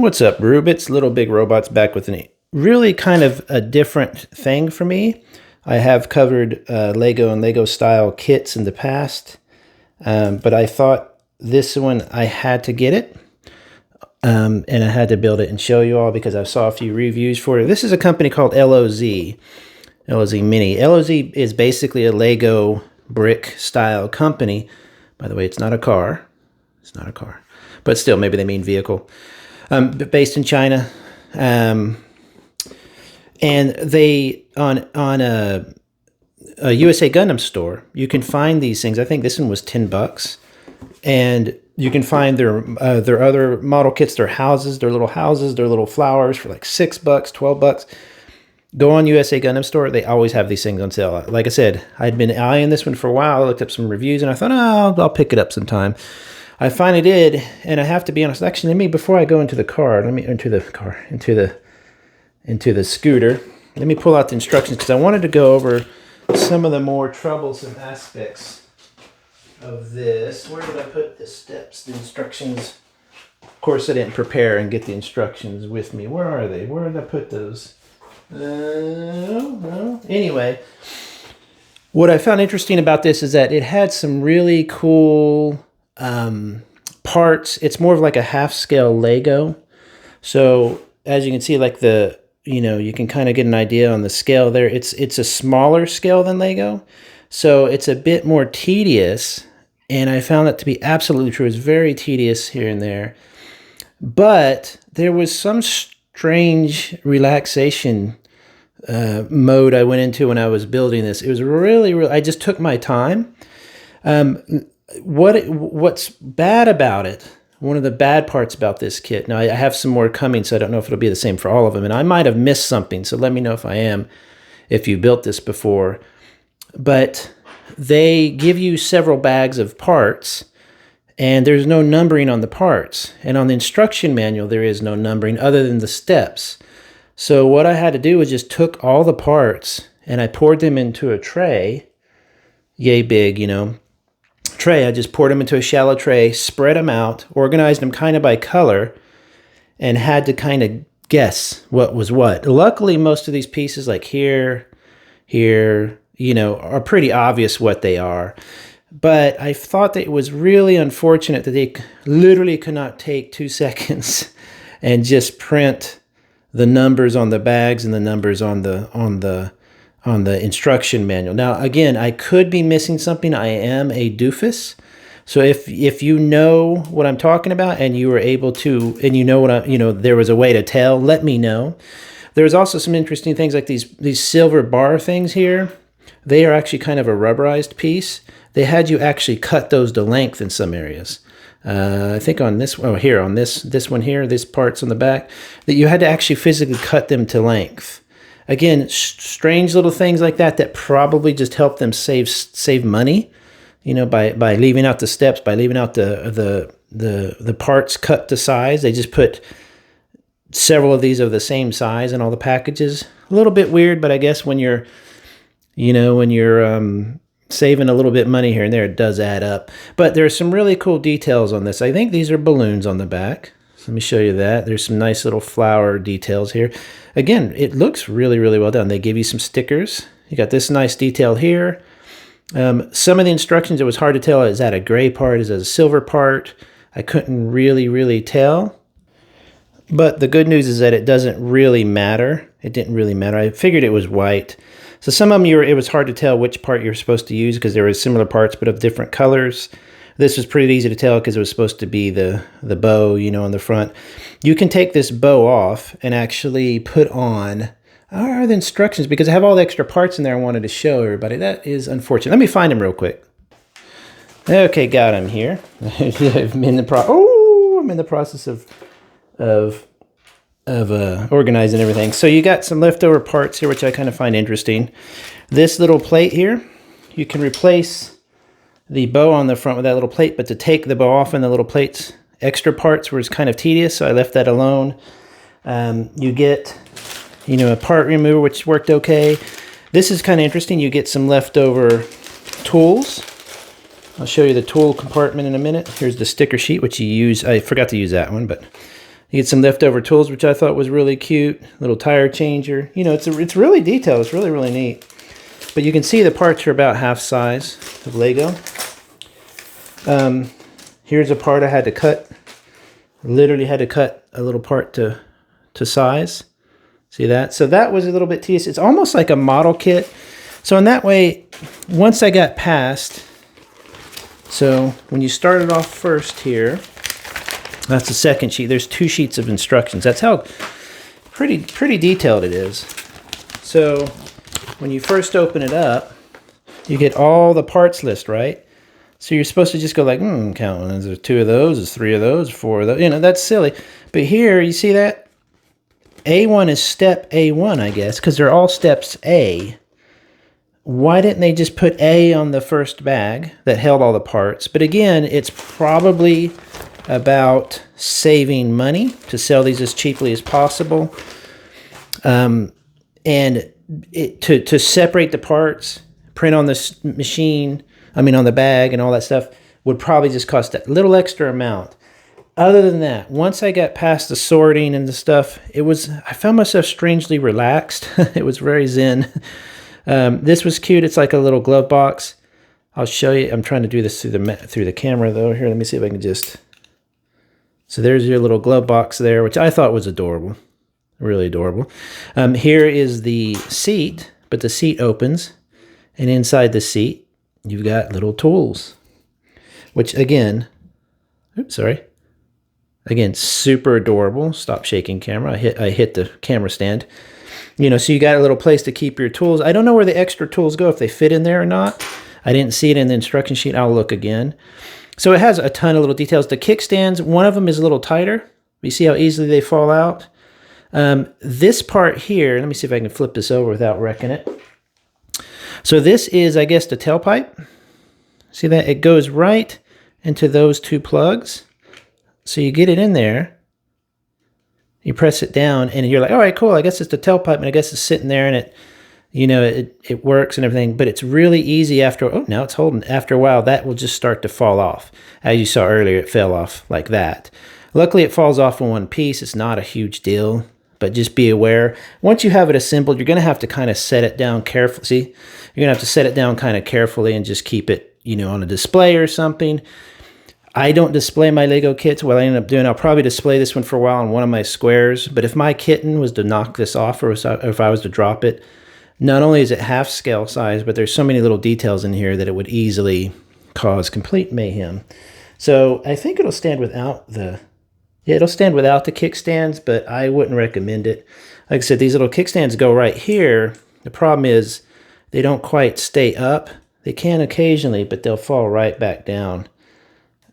What's up, Rubits? Little Big Robots back with a really kind of a different thing for me. I have covered Lego and Lego style kits in the past, but I thought this one I had to get it, and I had to build it and show you all because I saw a few reviews for it. This is a company called LOZ, LOZ Mini. LOZ is basically a Lego brick style company. By the way, it's not a car. It's not a car, but still, maybe they mean vehicle. Based in China, and they on a USA Gundam store, you can find these things. I think this one was $10, and you can find their other model kits, their little houses, their little flowers for like $6, $12. Go on USA Gundam store; they always have these things on sale. Like I said, I'd been eyeing this one for a while. I looked up some reviews, and I thought, oh, I'll pick it up sometime. I finally did, and I have to be honest. Actually, before I go into the car, into the scooter. Let me pull out the instructions because I wanted to go over some of the more troublesome aspects of this. Where did I put the steps, the instructions? Of course, I didn't prepare and get the instructions with me. Where are they? Where did I put those? No. Anyway, what I found interesting about this is that it had some really cool parts. It's more of like a half-scale Lego. So as you can see, like you can kind of get an idea on the scale there. It's a smaller scale than Lego, so it's a bit more tedious. And I found that to be absolutely true. It's very tedious here and there, but there was some strange relaxation mode I went into when I was building this. It was really, I just took my time. What's bad about it, one of the bad parts about this kit, now I have some more coming, so I don't know if it'll be the same for all of them, and I might have missed something, so let me know if I am, if you built this before, but they give you several bags of parts, and there's no numbering on the parts, and on the instruction manual there is no numbering other than the steps. So what I had to do was just took all the parts, and I poured them into a tray, yay big, tray. I just poured them into a shallow tray, spread them out, organized them kind of by color, and had to kind of guess what was what. Luckily, most of these pieces, like here, are pretty obvious what they are. But I thought that it was really unfortunate that they literally could not take 2 seconds and just print the numbers on the bags and the numbers on the instruction manual. Now, again, I could be missing something. I am a doofus. So if you know what I'm talking about and you were able to, and there was a way to tell, let me know. There's also some interesting things like these silver bar things here. They are actually kind of a rubberized piece. They had you actually cut those to length in some areas. I think on this one, on this one here, this part's on the back, that you had to actually physically cut them to length. Again, strange little things like that probably just help them save money, by leaving out the steps, by leaving out the parts cut to size. They just put several of these of the same size in all the packages. A little bit weird, but I guess when you're saving a little bit money here and there, it does add up. But there's some really cool details on this. I think these are balloons on the back. Let me show you that. There's some nice little flower details here. Again, it looks really, really well done. They give you some stickers. You got this nice detail here. Some of the instructions, it was hard to tell. Is that a gray part? Is that a silver part? I couldn't really tell. But the good news is that it doesn't really matter. It didn't really matter. I figured it was white. So some of them, it was hard to tell which part you're supposed to use because there were similar parts but of different colors. This was pretty easy to tell because it was supposed to be the bow, on the front. You can take this bow off and actually put on the instructions because I have all the extra parts in there I wanted to show everybody. That is unfortunate. Let me find them real quick. Okay, got him here. I'm in the process of organizing everything. So you got some leftover parts here, which I kind of find interesting. This little plate here, you can replace the bow on the front with that little plate, but to take the bow off and the little plates, extra parts was kind of tedious, so I left that alone. You get, a part remover, which worked okay. This is kind of interesting. You get some leftover tools. I'll show you the tool compartment in a minute. Here's the sticker sheet, which you use. I forgot to use that one, but You get some leftover tools, which I thought was really cute. Little tire changer. You know, it's really detailed. It's really, really neat. But you can see the parts are about half size of Lego. Here's a part I had to cut. Literally had to cut a little part to size. See that? So that was a little bit tedious. It's almost like a model kit. So in that way, once I got past, so when you started off first here, that's the second sheet. There's 2 sheets of instructions. That's how pretty detailed it is. So when you first open it up, you get all the parts list, right? So you're supposed to just go like, count one. There's 2 of those, there's 3 of those, 4 of those. You know, that's silly. But here, you see that? A1 is step A1, I guess, because they're all steps A. Why didn't they just put A on the first bag that held all the parts? But again, it's probably about saving money to sell these as cheaply as possible. And to separate the parts, print on this machine, on the bag and all that stuff, would probably just cost that little extra amount. Other than that, once I got past the sorting and the stuff, I found myself strangely relaxed. It was very zen. This was cute. It's like a little glove box. I'll show you. I'm trying to do this through the camera though. Here, let me see if I can just. So there's your little glove box there, which I thought was adorable, really adorable. Here is the seat, but the seat opens, and inside the seat you've got little tools, which again, Again, super adorable. Stop shaking camera. I hit the camera stand. You know, so you got a little place to keep your tools. I don't know where the extra tools go, if they fit in there or not. I didn't see it in the instruction sheet. I'll look again. So it has a ton of little details. The kickstands, one of them is a little tighter. You see how easily they fall out? This part here, let me see if I can flip this over without wrecking it. So this is, I guess, the tailpipe. See that? It goes right into those 2 plugs. So you get it in there, you press it down, and you're like, all right, cool, I guess it's the tailpipe, and I guess it's sitting there, and it works and everything, but it's really easy now it's holding. After a while, that will just start to fall off. As you saw earlier, it fell off like that. Luckily, it falls off in one piece. It's not a huge deal, but just be aware. Once you have it assembled, you're going to have to kind of set it down carefully. See, you're going to have to set it down kind of carefully and just keep it, on a display or something. I don't display my Lego kits. What I end up doing, I'll probably display this one for a while on one of my squares. But if my kitten was to knock this off, or if I was to drop it, not only is it half scale size, but there's so many little details in here that it would easily cause complete mayhem. So I think it'll stand without it'll stand without the kickstands, but I wouldn't recommend it. Like I said, these little kickstands go right here. The problem is they don't quite stay up. They can occasionally, but they'll fall right back down.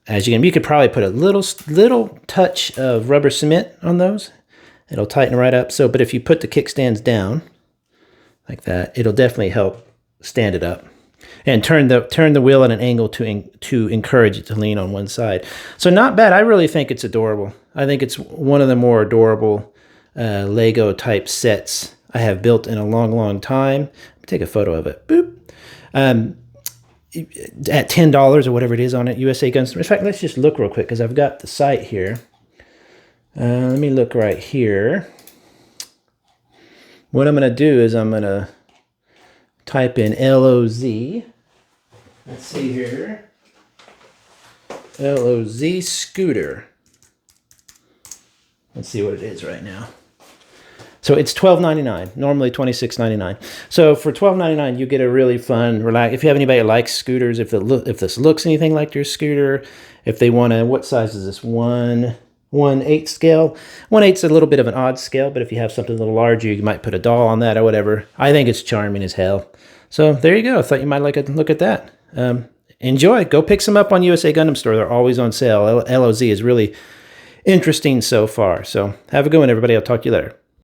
As you could probably put a little touch of rubber cement on those. It'll tighten right up. So, but if you put the kickstands down like that, it'll definitely help stand it up. And turn the wheel at an angle to encourage it to lean on one side. So not bad. I really think it's adorable. I think it's one of the more adorable Lego type sets I have built in a long, long time. Let me take a photo of it. Boop. At $10 or whatever it is on it, USA Gun Store. In fact, let's just look real quick because I've got the site here. Let me look right here. What I'm going to do is I'm going to type in LOZ. Let's see here. LOZ scooter. Let's see what it is right now. So it's $12.99, normally $26.99. So for $12.99, you get a really fun, relax. If you have anybody that likes scooters, if this looks anything like your scooter, if they want to, what size is this? 1/8 scale. 1/8's a little bit of an odd scale, but if you have something a little larger, you might put a doll on that or whatever. I think it's charming as hell. So there you go. I thought you might like a look at that. Enjoy. Go pick some up on USA Gundam Store. They're always on sale. LOZ is really interesting so far. So have a good one, everybody. I'll talk to you later.